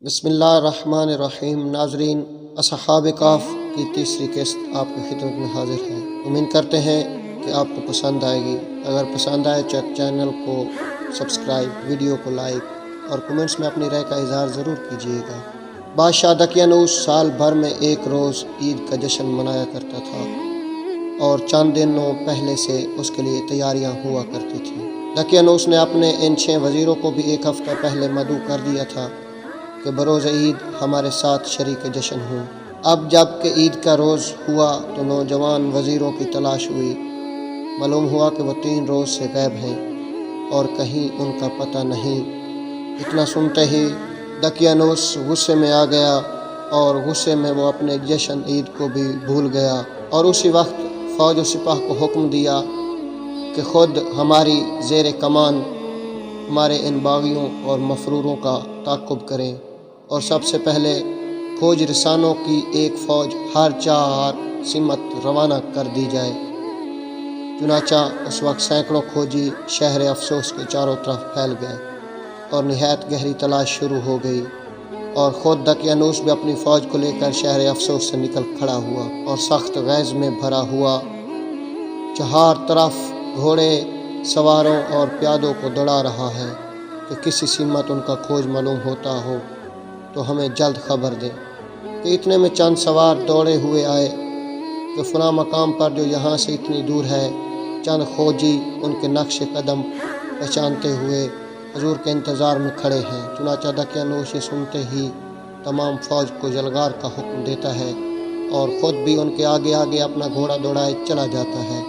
بسم اللہ الرحمن الرحیم۔ ناظرین، اصحاب کہف کی تیسری قسط آپ کی خدمت میں حاضر ہے۔ امید کرتے ہیں کہ آپ کو پسند آئے گی۔ اگر پسند آئے چینل کو سبسکرائب، ویڈیو کو لائک اور کمنٹس میں اپنی رائے کا اظہار ضرور کیجیے گا۔ بادشاہ دقیانوس سال بھر میں ایک روز عید کا جشن منایا کرتا تھا اور چند دنوں پہلے سے اس کے لیے تیاریاں ہوا کرتی تھیں۔ دقیانوس نے اپنے ان 6 وزیروں کو بھی ایک ہفتہ پہلے مدعو کر دیا تھا کہ بروز عید ہمارے ساتھ شریک جشن ہوں۔ اب جب کہ عید کا روز ہوا تو نوجوان وزیروں کی تلاش ہوئی۔ معلوم ہوا کہ وہ 3 روز سے غائب ہیں اور کہیں ان کا پتہ نہیں۔ اتنا سنتے ہی دقیانوس غصے میں آ گیا اور غصے میں وہ اپنے جشن عید کو بھی بھول گیا، اور اسی وقت فوج و سپاہ کو حکم دیا کہ خود ہماری زیر کمان ہمارے ان باغیوں اور مفروروں کا تعاقب کریں، اور سب سے پہلے فوج رسانوں کی ایک فوج ہر 4 سمت روانہ کر دی جائے۔ چنانچہ اس وقت سینکڑوں فوجی شہر افسوس کے چاروں طرف پھیل گئے اور نہایت گہری تلاش شروع ہو گئی، اور خود دقیانوس بھی اپنی فوج کو لے کر شہر افسوس سے نکل کھڑا ہوا اور سخت غیظ میں بھرا ہوا 4 طرف گھوڑے سواروں اور پیادوں کو دوڑا رہا ہے کہ کسی سمت ان کا کھوج معلوم ہوتا ہو تو ہمیں جلد خبر دیں۔ کہ اتنے میں چند سوار دوڑے ہوئے آئے کہ فلاں مقام پر جو یہاں سے اتنی دور ہے، چند فوجی ان کے نقش قدم پہچانتے ہوئے حضور کے انتظار میں کھڑے ہیں۔ چنانچہ دقیانوس یہ سنتے ہی تمام فوج کو جلغار کا حکم دیتا ہے اور خود بھی ان کے آگے آگے اپنا گھوڑا دوڑائے چلا جاتا ہے۔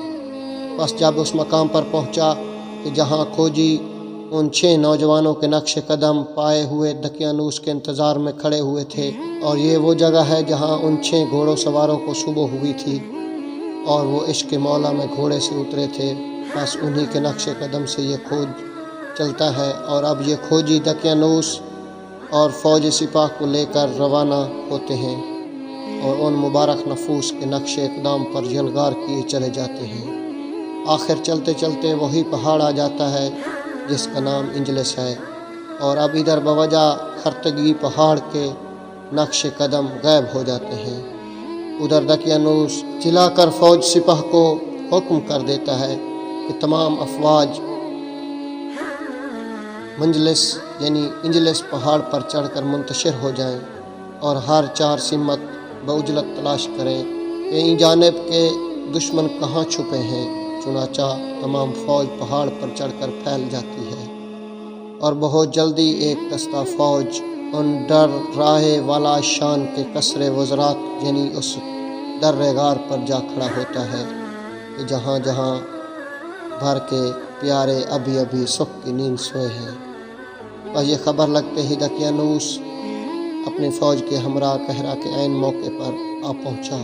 بس جب اس مقام پر پہنچا کہ جہاں کھوجی ان 6 نوجوانوں کے نقش قدم پائے ہوئے دقیانوس کے انتظار میں کھڑے ہوئے تھے، اور یہ وہ جگہ ہے جہاں ان 6 گھوڑوں سواروں کو صبح ہوئی تھی اور وہ عشق مولا میں گھوڑے سے اترے تھے، بس انہی کے نقش قدم سے یہ کھوج چلتا ہے، اور اب یہ کھوجی دقیانوس اور فوج سپاہ کو لے کر روانہ ہوتے ہیں اور ان مبارک نفوس کے نقش اقدام پر جلغار کیے چلے جاتے ہیں۔ آخر چلتے چلتے وہی پہاڑ آ جاتا ہے جس کا نام انجلس ہے، اور اب ادھر بوجہ خرتگی پہاڑ کے نقش قدم غائب ہو جاتے ہیں۔ ادھر دقیانوس چلا کر فوج سپاہ کو حکم کر دیتا ہے کہ تمام افواج منجلس یعنی انجلس پہاڑ پر چڑھ کر منتشر ہو جائیں اور ہر 4 سمت بعجلت تلاش کریں کہ ان جانب کے دشمن کہاں چھپے ہیں۔ چنانچہ تمام فوج پہاڑ پر چڑھ کر پھیل جاتی ہے، اور بہت جلدی ایک دستہ فوج ان ڈر راہ والا شان کے قصر وزرات یعنی اس در غار پر جا کھڑا ہوتا ہے کہ جہاں جہاں بھر کے پیارے ابھی ابھی سکھ کی نیند سوئے ہیں۔ بس یہ خبر لگتے ہی دقیانوس اپنی فوج کے ہمراہ قہرہ کے عین موقع پر آ پہنچا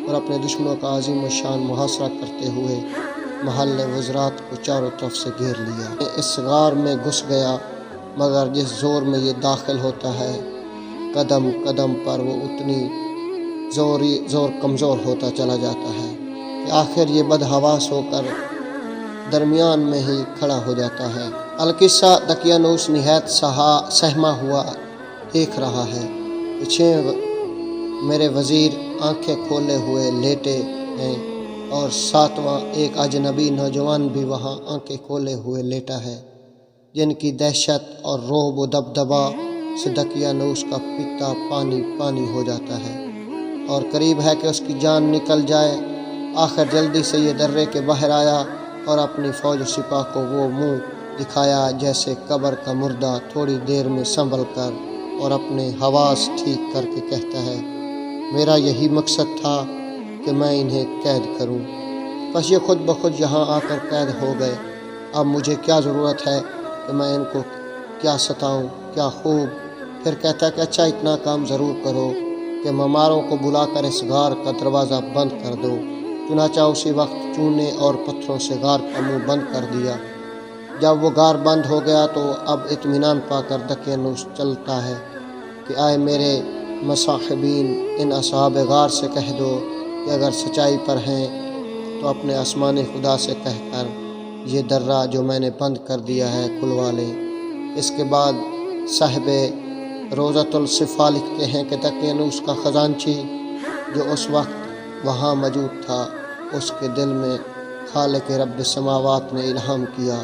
اور اپنے دشمنوں کا عظیم الشان محاصرہ کرتے ہوئے محل وزرات کو چاروں طرف سے گھیر لیا۔ اس غار میں گھس گیا، مگر جس زور میں یہ داخل ہوتا ہے، قدم قدم پر وہ اتنی زور کمزور ہوتا چلا جاتا ہے کہ آخر یہ بدحواس ہو کر درمیان میں ہی کھڑا ہو جاتا ہے۔ القصہ دقیانوس نہایت سہما ہوا دیکھ رہا ہے کہ 6 میرے وزیر آنکھیں کھولے ہوئے لیٹے ہیں، اور 7واں ایک اجنبی نوجوان بھی وہاں آنکھیں کھولے ہوئے لیٹا ہے، جن کی دہشت اور رعب و دبدبا سے دقیانوس کا پیتا پانی پانی ہو جاتا ہے اور قریب ہے کہ اس کی جان نکل جائے۔ آخر جلدی سے یہ درے کے باہر آیا اور اپنی فوج و سپاہ کو وہ منہ دکھایا جیسے قبر کا مردہ تھوڑی دیر میں سنبھل کر اور اپنے حواس ٹھیک کر کے کہتا ہے، میرا یہی مقصد تھا کہ میں انہیں قید کروں، بس یہ خود بخود یہاں آ کر قید ہو گئے۔ اب مجھے کیا ضرورت ہے کہ میں ان کو کیا ستاؤں، کیا خوب۔ پھر کہتا ہے کہ اچھا اتنا کام ضرور کرو کہ مماروں کو بلا کر اس غار کا دروازہ بند کر دو۔ چنانچہ اسی وقت چونے اور پتھروں سے غار کا منہ بند کر دیا۔ جب وہ غار بند ہو گیا تو اب اطمینان پا کر دقیانوس چلتا ہے کہ آئے میرے مصاحبین، ان اصحاب غار سے کہہ دو کہ اگر سچائی پر ہیں تو اپنے آسمان خدا سے کہہ کر یہ درہ جو میں نے بند کر دیا ہے کھلوا لیں۔ اس کے بعد صاحب روضۃ الصفا لکھتے ہیں کہ دقیانوس کا خزانچی جو اس وقت وہاں موجود تھا، اس کے دل میں خالق رب السماوات نے الہام کیا،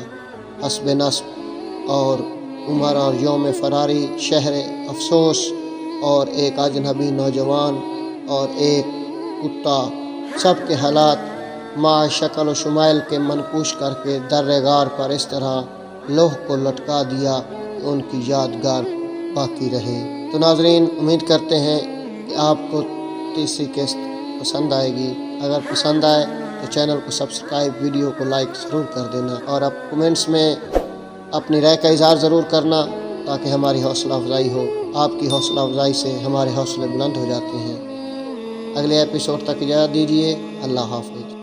حسب نصب اور عمر اور یوم فراری، شہر افسوس اور ایک اجنبی نوجوان اور ایک کتا، سب کے حالات مع شکل و شمائل کے منقوش کر کے در غار پر اس طرح لوح کو لٹکا دیا کہ ان کی یادگار باقی رہے۔ تو ناظرین، امید کرتے ہیں کہ آپ کو تیسری قسط پسند آئے گی۔ اگر پسند آئے تو چینل کو سبسکرائب، ویڈیو کو لائک ضرور کر دینا، اور اب کمنٹس میں اپنی رائے کا اظہار ضرور کرنا تاکہ ہماری حوصلہ افزائی ہو۔ آپ کی حوصلہ افزائی سے ہمارے حوصلے بلند ہو جاتے ہیں۔ اگلے ایپیسوڈ تک اجازت دیجیے۔ اللہ حافظ۔